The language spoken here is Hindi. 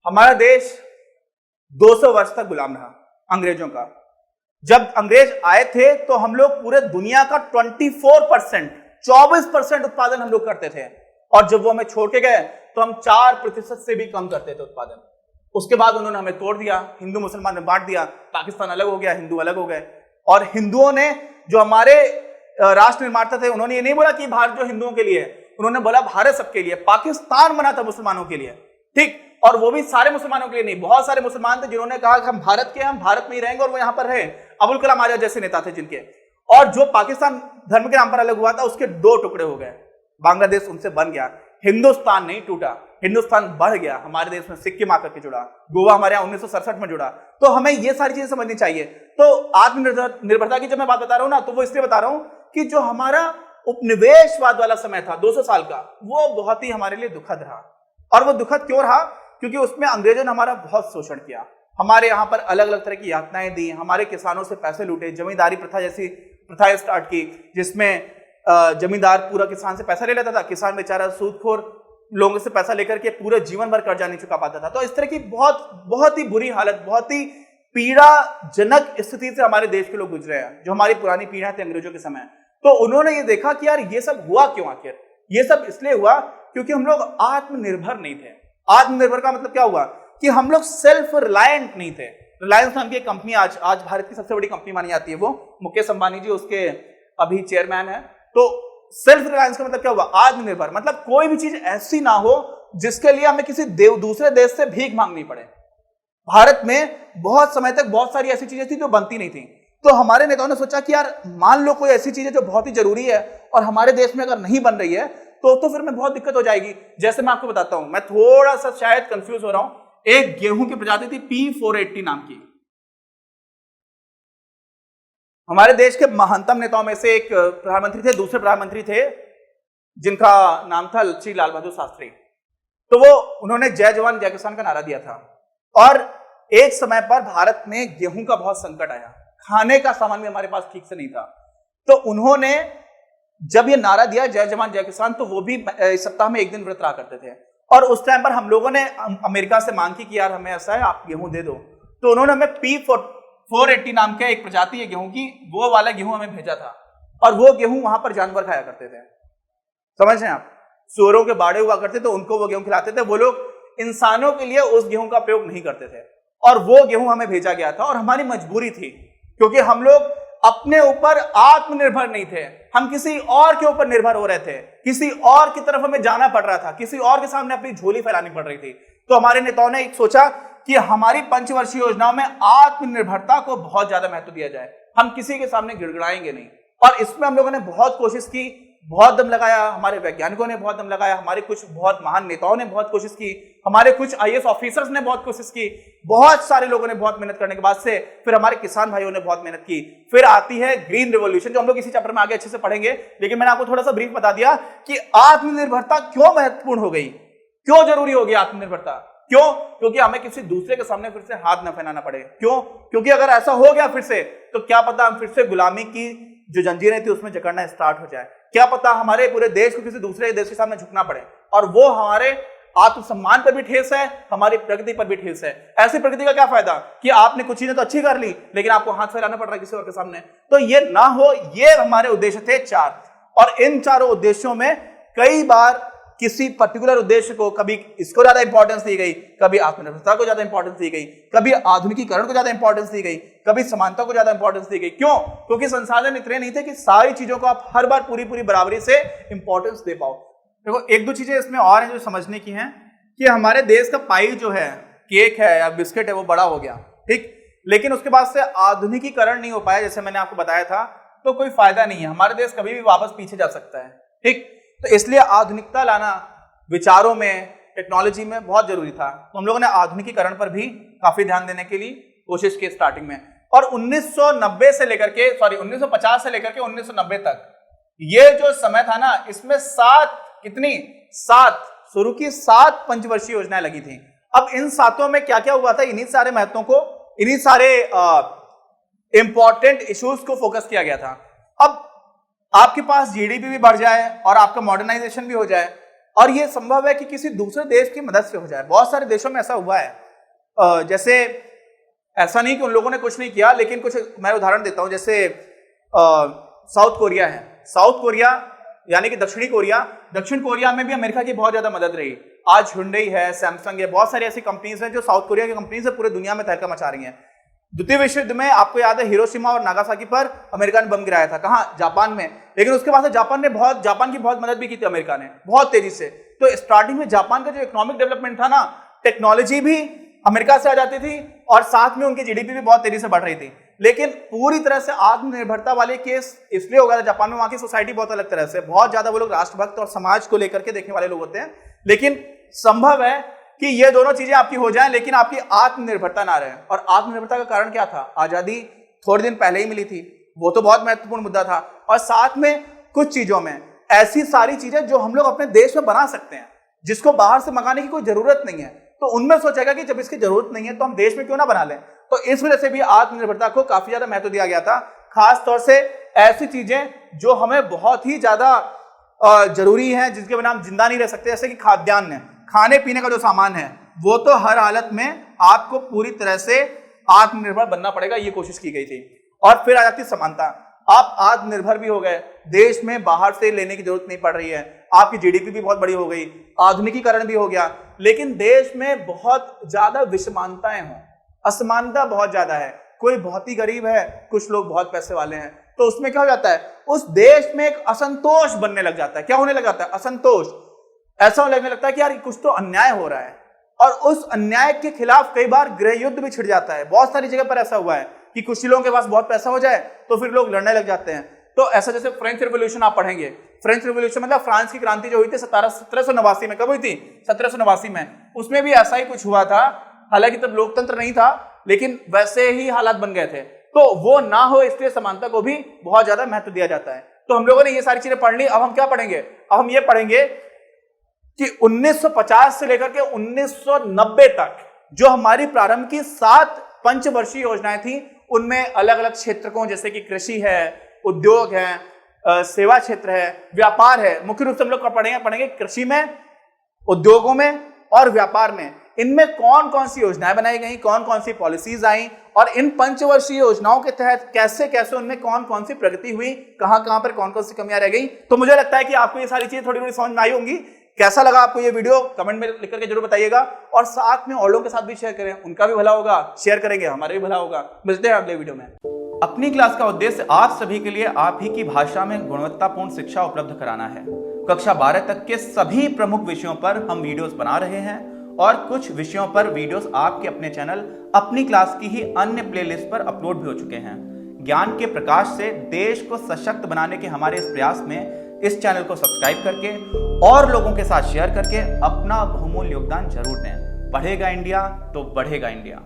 हमारा देश 200 वर्ष तक गुलाम रहा अंग्रेजों का। जब अंग्रेज आए थे तो हम लोग पूरे दुनिया का 24% उत्पादन हम लोग करते थे, और जब वो हमें छोड़ के गए तो हम 4% से भी कम करते थे उत्पादन। उसके बाद उन्होंने हमें तोड़ दिया, हिंदू मुसलमान में बांट दिया, पाकिस्तान अलग हो गया, हिंदू अलग हो गए। और हिंदुओं ने, जो हमारे राष्ट्र निर्माता थे, उन्होंने ये नहीं बोला कि भारत जो हिंदुओं के लिए, उन्होंने बोला भारत सबके लिए। पाकिस्तान बना था मुसलमानों के लिए, ठीक, और वो भी सारे मुसलमानों के लिए नहीं। बहुत सारे मुसलमान थे जिन्होंने कहा कि हम भारत के, हम भारत में ही रहेंगे, और वो यहां पर रहे। अबुल कलाम आजाद जैसे नेता थे जिनके। और जो पाकिस्तान धर्म के नाम पर अलग हुआ था, उसके 2 टुकड़े हो गए। बांग्लादेश उनसे बन गया, हिंदुस्तान नहीं टूटा, हिंदुस्तान बढ़ गया। हमारे देश में सिक्किम आकर के जुड़ा, गोवा हमारे यहाँ 1967 में जुड़ा। तो हमें ये सारी चीजें समझनी चाहिए। तो आत्मनिर्भरता की जब मैं बात बता रहा हूं ना, तो वो इसलिए बता रहा हूं कि जो हमारा उपनिवेशवाद वाला समय था 200 साल का, वो बहुत ही हमारे लिए दुखद रहा। और वो दुखद क्यों रहा? क्योंकि उसमें अंग्रेजों ने हमारा बहुत शोषण किया। हमारे यहाँ पर अलग अलग तरह की यातनाएं दी, हमारे किसानों से पैसे लूटे, जमींदारी प्रथा जैसी प्रथाएं स्टार्ट की, जिसमें जमींदार पूरा किसान से पैसा ले लेता था, किसान बेचारा सूदखोर लोगों से पैसा लेकर के पूरे जीवन भर कर्जा नहीं चुका पाता था। तो इस तरह की बहुत ही बुरी हालत, बहुत ही पीड़ाजनक स्थिति से हमारे देश के लोग गुजरे हैं, जो हमारी पुरानी पीढ़ियां थी अंग्रेजों के समय। तो उन्होंने ये देखा कि यार ये सब हुआ क्यों? आखिर ये सब इसलिए हुआ क्योंकि हम लोग आत्मनिर्भर नहीं थे। आत्मनिर्भर का मतलब क्या हुआ? कि हम लोग सेल्फ रिलायंट नहीं थे। रिलायंस नाम की एक कंपनी आज भारत की सबसे बड़ी कंपनी मानी जाती है, वो मुकेश अंबानी जी उसके अभी चेयरमैन है। तो सेल्फ रिलायंस का मतलब क्या हुआ? आत्मनिर्भर। मतलब कोई भी चीज ऐसी ना हो जिसके लिए हमें किसी दूसरे देश से भीख मांगनी पड़े। भारत में बहुत समय तक बहुत सारी ऐसी चीजें थी जो बनती नहीं थी। तो हमारे नेताओं ने सोचा कि यार मान लो कोई ऐसी चीज है जो बहुत ही जरूरी है और हमारे देश में अगर नहीं बन रही है तो फिर में बहुत दिक्कत हो जाएगी। जैसे मैं आपको बताता हूं, मैं थोड़ा सा शायद कंफ्यूज हो रहा हूं। एक गेहूं की प्रजाति थी P480 नाम की। हमारे देश के महानतम नेताओं में से एक प्रधानमंत्री थे, दूसरे प्रधानमंत्री थे जिनका नाम था श्री लाल बहादुर शास्त्री। तो उन्होंने जय जवान जय किसान का नारा दिया था। और एक समय पर भारत में गेहूं का बहुत संकट आया, खाने का सामान भी हमारे पास ठीक से नहीं था। तो उन्होंने जब ये नारा दिया जय जवान जय किसान, तो वो भी सप्ताह में 1 दिन व्रत रहा करते थे। और उस टाइम पर हम लोगों ने अमेरिका से मांग की कि यार हमें ऐसा है, आप गेहूं दे दो। तो उन्होंने हमें P480 नाम का एक प्रजाति है गेहूं की, वो वाला गेहूं हमें भेजा था। और वो गेहूं वहां पर जानवर खाया करते थे, समझ रहे हैं आप? सूअरों के बाड़े हुआ करते थे, उनको वो गेहूं खिलाते थे। वो लोग इंसानों के लिए उस गेहूं का प्रयोग नहीं करते थे। और वो गेहूं हमें भेजा गया था, और हमारी मजबूरी थी क्योंकि हम लोग अपने ऊपर आत्मनिर्भर नहीं थे। हम किसी और के ऊपर निर्भर हो रहे थे, किसी और की तरफ हमें जाना पड़ रहा था, किसी और के सामने अपनी झोली फैलानी पड़ रही थी। तो हमारे नेताओं ने एक सोचा कि हमारी पंचवर्षीय योजनाओं में आत्मनिर्भरता को बहुत ज्यादा महत्व दिया जाए, हम किसी के सामने गिड़गिड़ाएंगे नहीं। और इसमें हम लोगों ने बहुत कोशिश की, बहुत दम लगाया, हमारे वैज्ञानिकों ने बहुत दम लगाया, हमारे कुछ बहुत महान नेताओं ने बहुत कोशिश की, हमारे कुछ IAS ऑफिसर्स ने बहुत कोशिश की, बहुत सारे लोगों ने बहुत मेहनत करने के बाद से फिर हमारे किसान भाइयों ने बहुत मेहनत की। फिर आती है ग्रीन रिवॉल्यूशन, जो हम लोग इसी चैप्टर में आगे अच्छे से पढ़ेंगे। लेकिन मैंने आपको थोड़ा सा ब्रीफ बता दिया कि आत्मनिर्भरता क्यों महत्वपूर्ण हो गई, क्यों जरूरी हो गई आत्मनिर्भरता। क्यों? क्योंकि हमें किसी दूसरे के सामने फिर से हाथ न फैलाना पड़े। क्यों? क्योंकि अगर ऐसा हो गया फिर से, तो क्या पता हम फिर से गुलामी की जो जंजीरें थी उसमें जकड़ना स्टार्ट हो जाए। क्या पता हमारे पूरे देश को किसी दूसरे देश के सामने झुकना पड़े, और वो हमारे आत्मसम्मान पर भी ठेस है, हमारी प्रगति पर भी ठेस है। ऐसी प्रगति का क्या फायदा कि आपने कुछ चीजें तो अच्छी कर ली, लेकिन आपको हाथ फैलाना पड़ रहा है किसी और के सामने। तो ये ना हो, ये हमारे उद्देश्य थे 4। और इन चारों उद्देश्यों में कई बार किसी पर्टिकुलर उद्देश्य को, कभी इसको ज्यादा इंपॉर्टेंस दी गई, कभी आत्मनिर्भरता को ज्यादा इंपॉर्टेंस दी गई, कभी आधुनिकीकरण को ज्यादा इंपॉर्टेंस दी गई, कभी समानता को ज्यादा इंपॉर्टेंस दी गई। क्यों? क्योंकि संसाधन इतने नहीं थे कि सारी चीजों को आप हर बार पूरी बराबरी से इंपॉर्टेंस दे पाओ। देखो, 1-2 चीजें इसमें और हैं जो समझने की हैं कि हमारे देश का पाई जो है, केक है या बिस्किट है, वो बड़ा हो गया, ठीक, लेकिन उसके बाद से आधुनिकीकरण नहीं हो पाया, जैसे मैंने आपको बताया था। तो कोई फायदा नहीं है, हमारे देश कभी भी वापस पीछे जा सकता है, ठीक। तो इसलिए आधुनिकता लाना विचारों में, टेक्नोलॉजी में बहुत जरूरी था। तो हम लोगों ने आधुनिकीकरण पर भी काफी ध्यान देने के लिए कोशिश की स्टार्टिंग में। और 1950 से लेकर के 1990 तक ये जो समय था ना, इसमें 7 पंचवर्षीय योजनाएं लगी थी। अब इन 7 में क्या क्या हुआ था, इन्हीं सारे महत्वों को, इन्हीं सारे इंपॉर्टेंट इश्यूज को फोकस किया गया था। अब आपके पास GDP भी बढ़ जाए और आपका मॉडर्नाइजेशन भी हो जाए, और ये संभव है कि किसी दूसरे देश की मदद से हो जाए। बहुत सारे देशों में ऐसा हुआ है। जैसे ऐसा नहीं कि उन लोगों ने कुछ नहीं किया, लेकिन कुछ मैं उदाहरण देता हूं। जैसे साउथ कोरिया है, साउथ कोरिया यानी कि दक्षिणी कोरिया, दक्षिण कोरिया में भी अमेरिका की बहुत ज्यादा मदद रही। आज हुंडई है, सैमसंग है, बहुत सारी ऐसी कंपनीज हैं जो साउथ कोरिया की कंपनीज है, पूरे दुनिया में तहलका मचा रही हैं। द्वितीय विश्व युद्ध में आपको याद है हिरोशिमा और नागासाकी पर अमेरिका ने बम गिराया था, कहां? जापान में। लेकिन उसके बाद जापान की बहुत मदद भी की थी अमेरिका ने, बहुत तेजी से। तो स्टार्टिंग में जापान का जो इकोनॉमिक डेवलपमेंट था ना, टेक्नोलॉजी भी अमेरिका से आ जाती थी और साथ में उनकी जीडीपी भी बहुत तेजी से बढ़ रही थी। लेकिन पूरी तरह से आत्मनिर्भरता वाले केस इसलिए हो गया था जापान में, वहां की सोसाइटी बहुत अलग तरह से, बहुत ज्यादा वो लोग राष्ट्रभक्त और समाज को लेकर के देखने वाले लोग होते हैं। लेकिन संभव है कि ये दोनों चीजें आपकी हो जाएं, लेकिन आपकी आत्मनिर्भरता ना रहे। और आत्मनिर्भरता का कारण क्या था? आजादी थोड़े दिन पहले ही मिली थी, वो तो बहुत महत्वपूर्ण मुद्दा था। और साथ में कुछ चीजों में ऐसी सारी चीजें जो हम लोग अपने देश में बना सकते हैं, जिसको बाहर से मंगाने की कोई जरूरत नहीं है। तो उनमें सोचेगा कि जब इसकी जरूरत नहीं है तो हम देश में क्यों ना बना लें। तो इस वजह से भी आत्मनिर्भरता को काफी ज्यादा महत्व दिया गया था। खास तौर से ऐसी चीजें जो हमें बहुत ही ज्यादा जरूरी हैं, जिसके बिना हम जिंदा नहीं रह सकते, जैसे कि खाद्यान्न, खाने पीने का जो सामान है, वो तो हर हालत में आपको पूरी तरह से आत्मनिर्भर बनना पड़ेगा, ये कोशिश की गई थी। और फिर आ जाती समानता। आप आत्मनिर्भर भी हो गए, देश में बाहर से लेने की जरूरत नहीं पड़ रही है, आपकी जीडीपी भी बहुत बड़ी हो गई, आधुनिकीकरण भी हो गया। लेकिन देश में बहुत ज्यादा विषमानताएं हों, असमानता बहुत ज्यादा है। कोई बहुत ही गरीब है, कुछ लोग बहुत पैसे वाले हैं, तो उसमें क्या हो जाता है? उस देश में एक असंतोष बनने लग जाता है। क्या होने लग जाता है? असंतोष। ऐसा लगने लगता है कि यार कुछ तो अन्याय हो रहा है, और उस अन्याय के खिलाफ कई बार गृह युद्ध भी छिड़ जाता है। बहुत सारी जगह पर ऐसा हुआ है कि कुछ लोगों के पास बहुत पैसा हो जाए तो फिर लोग लड़ने लग जाते हैं। तो ऐसा जैसे फ्रेंच रिवॉल्यूशन आप पढ़ेंगे, फ्रेंच रिवॉल्यूशन मतलब फ्रांस की क्रांति जो हुई थी 1789 में। कब हुई थी? 1789 में। उसमें भी ऐसा ही कुछ हुआ था। हालांकि तब लोकतंत्र नहीं था, लेकिन वैसे ही हालात बन गए थे। तो वो ना हो इसलिए समानता को भी बहुत ज्यादा महत्व दिया जाता है। तो हम लोगों ने ये सारी चीजें पढ़ ली। अब हम क्या पढ़ेंगे? अब हम ये पढ़ेंगे कि 1950 से लेकर के 1990 तक जो हमारी प्रारंभ की 7 पंचवर्षीय योजनाएं थी, उनमें अलग अलग क्षेत्र को, जैसे कि कृषि है, उद्योग है, सेवा क्षेत्र है, व्यापार है। मुख्य रूप से हम लोग पढ़ेंगे कृषि में, उद्योगों में और व्यापार में। इनमें कौन कौन सी योजनाएं बनाई गई, कौन कौन सी पॉलिसीज आई, और इन पंचवर्षीय योजनाओं के तहत कैसे कैसे उनमें कौन कौन सी प्रगति हुई, कहां पर कौन कौन सी कमियां रह गई। तो मुझे लगता है कि आपको ये सारी चीजें थोड़ी थोड़ी समझ में आई होंगी। कैसा लगा आपको ये वीडियो कमेंट में लिख करके जरूर बताइएगा, और साथ में और लोगों के साथ भी शेयर करें, उनका भी भला होगा, शेयर करेंगे हमारा भी भला होगा। मिलते हैं अगले वीडियो में। अपनी क्लास का उद्देश्य आप सभी के लिए आप ही की भाषा में गुणवत्तापूर्ण शिक्षा उपलब्ध कराना है। कक्षा 12 तक के सभी प्रमुख विषयों पर हम वीडियोस बना रहे हैं, और कुछ विषयों पर वीडियोस आपके अपने चैनल अपनी क्लास की ही अन्य प्लेलिस्ट पर अपलोड भी हो चुके हैं। ज्ञान के प्रकाश से देश को सशक्त बनाने के हमारे इस प्रयास में इस चैनल को सब्सक्राइब करके और लोगों के साथ शेयर करके अपना बहुमूल्य योगदान जरूर दें। पढ़ेगा इंडिया तो बढ़ेगा इंडिया।